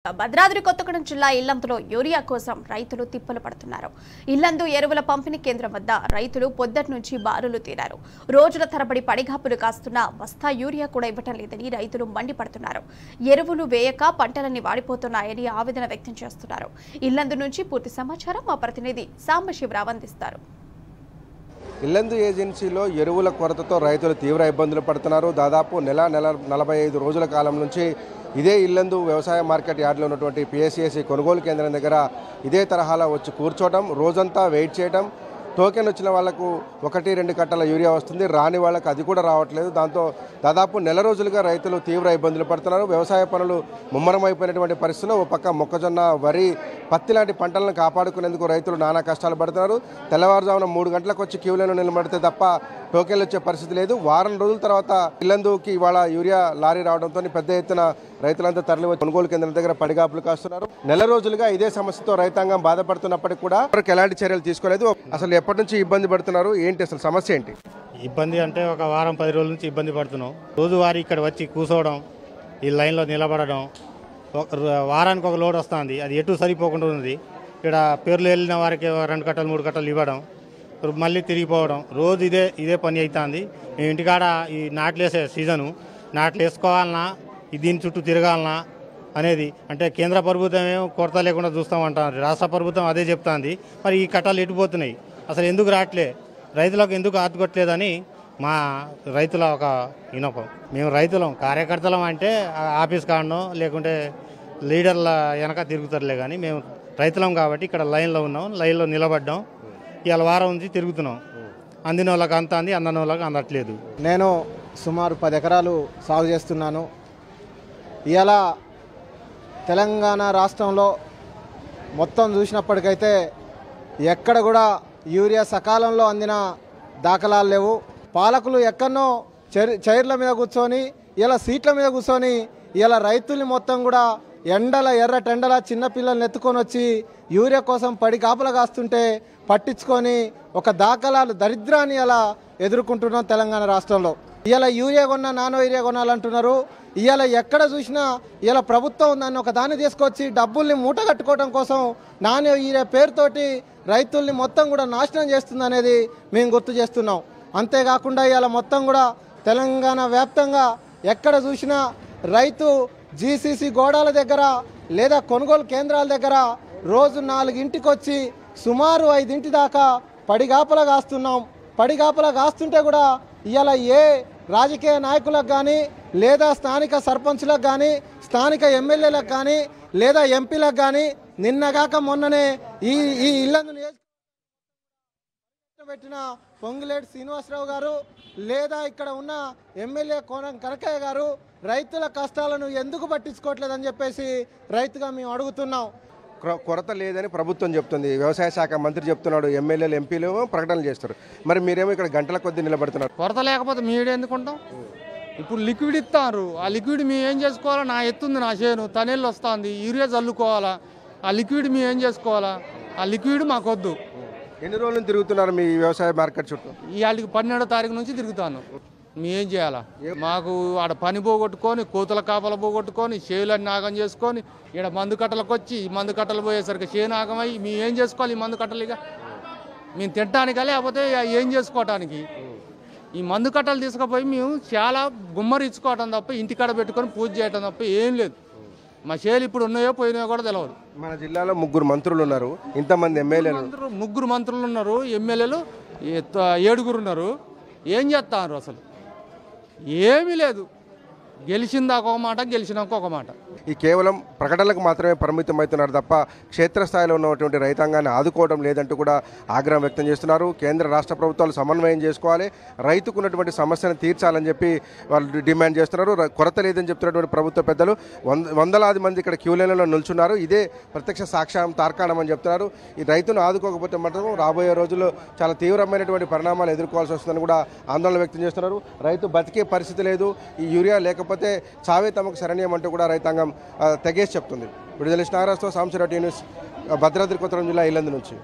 భద్రాద్రి కొత్తగూడెం జిల్లా ఇల్లందులో యూరియా కోసం రైతులు తిప్పలు పడుతున్నారు. ఇల్లందు ఎరువుల పంపిణీ కేంద్రం వద్ద రైతులు పొద్దటి నుంచి బారులు తీరారు. రోజుల తరబడి పడిగాపులు కాస్తున్న బస్తా యూరియా కూడా ఇవ్వటం లేదని రైతులు మండిపడుతున్నారు. ఎరువులు వేయక పంటలన్నీ వాడిపోతున్నాయని ఆవేదన వ్యక్తం చేస్తున్నారు. ఇల్లందు నుంచి పూర్తి సమాచారం మా ప్రతినిధి సాంబశివరావు అందిస్తారు. ఇల్లందు ఏజెన్సీలో ఎరువుల కొరతతో రైతులు తీవ్ర ఇబ్బందులు పడుతున్నారు. దాదాపు నెల 45 రోజుల కాలం నుంచి ఇదే ఇల్లందు వ్యవసాయ మార్కెట్ యార్డ్లో ఉన్నటువంటి పిఎస్సిఎస్సి కొనుగోలు కేంద్రం దగ్గర ఇదే తరహాలో వచ్చి కూర్చోవడం, రోజంతా వెయిట్ చేయడం. టోకెన్ వచ్చిన వాళ్లకు 1-2 కట్టల యూరియా వస్తుంది, రాని వాళ్ళకు అది కూడా రావట్లేదు. దాంతో దాదాపు నెల రోజులుగా రైతులు తీవ్ర ఇబ్బందులు పడుతున్నారు. వ్యవసాయ పనులు ముమ్మరమైపోయినటువంటి పరిస్థితుల్లో ఓ పక్క మొక్కజొన్న, వరి, పత్తి లాంటి పంటలను కాపాడుకునేందుకు రైతులు నానా కష్టాలు పడుతున్నారు. తెల్లవారుజామున 3 గంటలకు వచ్చి క్యూలను నిలబడితే తప్ప టోకెన్లు వచ్చే పరిస్థితి లేదు. వారం రోజుల తర్వాత ఇల్లందుకి ఇవాళ యూరియా లారీ రావడంతో పెద్ద ఎత్తున రైతులంతా తరలి కొనుగోలు కేంద్రం దగ్గర పడిగాపులు కాస్తున్నారు. నెల రోజులుగా ఇదే సమస్యతో రైతాంగం బాధపడుతున్నప్పటికీ కూడా ఎవరికి ఎలాంటి చర్యలు తీసుకోలేదు. అసలు ఎప్పటి నుంచి ఇబ్బంది పడుతున్నారు, ఏంటి అసలు సమస్య ఏంటి? ఇబ్బంది అంటే ఒక వారం 10 రోజుల నుంచి ఇబ్బంది పడుతున్నాం. రోజువారీ ఇక్కడ వచ్చి కూర్చోవడం, ఈ లైన్లో నిలబడడం, వారానికి ఒక లోడ్ వస్తుంది, అది ఎటు సరిపోకుండా ఉంది. ఇక్కడ పేర్లు వెళ్ళిన వారికి 2 కట్టలు 3 కట్టలు ఇవ్వడం, మళ్ళీ తిరిగిపోవడం, రోజు ఇదే పని అవుతుంది. మేము ఇంటికాడ ఈ నాట్లు వేసే సీజను, నాట్లు వేసుకోవాలన్నా దీని చుట్టూ తిరగాలన్నా అనేది అంటే కేంద్ర ప్రభుత్వం ఏమో కొరత లేకుండా చూస్తామంటారు, రాష్ట్ర ప్రభుత్వం అదే చెప్తుంది. మరి ఈ కట్టాలు ఎటుపోతున్నాయి, అసలు ఎందుకు రావట్లే, రైతులకు ఎందుకు ఆదుకోవట్లేదని మా రైతుల ఒక వినపం. మేము రైతులం, కార్యకర్తలం అంటే ఆఫీస్ కాడనో లేకుంటే లీడర్ల వెనక తిరుగుతారులే, కానీ మేము రైతులం కాబట్టి ఇక్కడ లైన్లో ఉన్నాం, లైన్లో నిలబడ్డాం. ఇవాళ వారం నుంచి తిరుగుతున్నాం. అందిన వాళ్ళకి అంత అంది, అందని వాళ్ళకి అందట్లేదు. నేను సుమారు 10 ఎకరాలు సాగు చేస్తున్నాను. ఇవాళ తెలంగాణ రాష్ట్రంలో మొత్తం చూసినప్పటికైతే ఎక్కడ కూడా యూరియా సకాలంలో అందిన దాఖలాలు లేవు. పాలకులు ఎక్కడనో చైర్ల మీద కూర్చొని, ఇలా సీట్ల మీద కూర్చొని ఇలా రైతుల్ని మొత్తం కూడా ఎర్రటెండల చిన్నపిల్లల్ని ఎత్తుకొని వచ్చి యూరియా కోసం పడి కాపలా కాస్తుంటే పట్టించుకొని ఒక దాఖలాలు దరిద్రాన్ని అలా ఎదుర్కొంటున్నాం తెలంగాణ రాష్ట్రంలో. ఇవాళ యూరియా కొన్నా నానో యూరియా కొనాలంటున్నారు. ఇవాళ ఎక్కడ చూసినా ఇలా ప్రభుత్వం దాన్ని ఒక దాన్ని తీసుకొచ్చి డబ్బుల్ని మూట కట్టుకోవడం కోసం నానో యూరియా పేరుతోటి రైతుల్ని మొత్తం కూడా నాశనం చేస్తుంది అనేది మేము గుర్తు చేస్తున్నాం. అంతేకాకుండా ఇవాళ మొత్తం కూడా తెలంగాణ వ్యాప్తంగా ఎక్కడ చూసినా రైతు జీసీసీ గోడాల దగ్గర లేదా కొనుగోలు కేంద్రాల దగ్గర రోజు 4 వచ్చి సుమారు 5 దాకా పడిగాపలా కాస్తున్నాం. పడిగాపలా కాస్తుంటే కూడా ఇవాళ ఏ రాజకీయ నాయకులకు కానీ లేదా స్థానిక సర్పంచులకు కానీ స్థానిక ఎమ్మెల్యేలకు కానీ లేదా ఎంపీలకు కానీ నిన్నగాక మొన్ననే ఈ ఇల్లందు పెట్టిన పొంగులేటి శ్రీనివాసరావు గారు లేదా ఇక్కడ ఉన్న ఎమ్మెల్యే కోనం కనకయ్య గారు రైతుల కష్టాలను ఎందుకు పట్టించుకోవట్లేదని చెప్పేసి రైతుగా మేము అడుగుతున్నాం. కొరత లేదని ప్రభుత్వం చెప్తుంది, వ్యవసాయ శాఖ మంత్రి చెప్తున్నాడు, ఎమ్మెల్యేలు ఎంపీలు ప్రకటనలు చేస్తారు. మరి మీరేమో ఇక్కడ గంటల కొద్దీ నిలబడుతున్నారు. కొరత లేకపోతే మీడు ఎందుకుంటాం? ఇప్పుడు లిక్విడ్ ఇస్తారు, ఆ లిక్విడ్ మేము ఏం చేసుకోవాలా? నా ఎత్తుంది, నా చేను తనేళ్ళు వస్తుంది, యూరియా చల్లుకోవాలా, ఆ లిక్విడ్ మేము ఏం చేసుకోవాలా? ఆ లిక్విడ్ మాకొద్దు. ఎన్ని రోజులు తిరుగుతున్నారు మీ వ్యవసాయ మార్కెట్ చుట్టూ? ఇవాళకి 12వ తారీఖు నుంచి తిరుగుతాను. మేమేం చేయాలా? మాకు ఆడ పని పోగొట్టుకొని, కోతుల కాపల పోగొట్టుకొని, చేనులన్నీ నాగం చేసుకొని, ఇక్కడ మందు కట్టలకు వచ్చి మందు కట్టలు పోయేసరికి చేను ఆగమై మేము ఏం చేసుకోవాలి? ఈ మందు కట్టలు ఇక మేము తినటానికా లేకపోతే ఏం చేసుకోవటానికి? ఈ మందు కట్టలు తీసుకుపోయి మేము చాలా గుమ్మరించుకోవటం తప్ప, ఇంటికాడ పెట్టుకొని పూజ చేయటం తప్ప ఏం లేదు. మా చేలు ఇప్పుడు ఉన్నాయో పోయినాయో కూడా తెలియదు. మన జిల్లాలో 3 మంత్రులు ఉన్నారు, ఇంతమంది ఎమ్మెల్యేలు, 3 మంత్రులు ఉన్నారు, ఎమ్మెల్యేలు 7 ఉన్నారు. ఏం చేస్తారు? అసలు ఏమీ లేదు. గెలిచిందాక ఒక మాట, గెలిచినాక ఒక మాట. ఈ కేవలం ప్రకటనలకు మాత్రమే పరిమితం అవుతున్నారు తప్ప క్షేత్రస్థాయిలో ఉన్నటువంటి రైతాంగాన్ని ఆదుకోవడం లేదంటూ కూడా ఆగ్రహం వ్యక్తం చేస్తున్నారు. కేంద్ర రాష్ట్ర ప్రభుత్వాలు సమన్వయం చేసుకోవాలి, రైతుకు ఉన్నటువంటి సమస్యను తీర్చాలని చెప్పి వాళ్ళు డిమాండ్ చేస్తున్నారు. కొరత లేదని చెప్తున్నటువంటి ప్రభుత్వ పెద్దలు వందలాది మంది ఇక్కడ క్యూ లైన్లలో నిల్చున్నారు. ఇదే ప్రత్యక్ష సాక్ష్యం తార్కాణం అని చెప్తున్నారు. ఈ రైతును ఆదుకోకపోతే మాత్రం రాబోయే రోజుల్లో చాలా తీవ్రమైనటువంటి పరిణామాలు ఎదుర్కోవాల్సి వస్తుందని కూడా ఆందోళన వ్యక్తం చేస్తున్నారు. రైతు బతికే పరిస్థితి లేదు, ఈ యూరియా లేకపోతే చావే తమకు శరణ్యం అంటూ కూడా రైతాంగం తెగేసి చెప్తుంది. విడుదల నాగరాజుతో సాంబశివరావు న్యూస్, భద్రాద్రి కొత్తగూడెం జిల్లా ఇల్లందు నుంచి.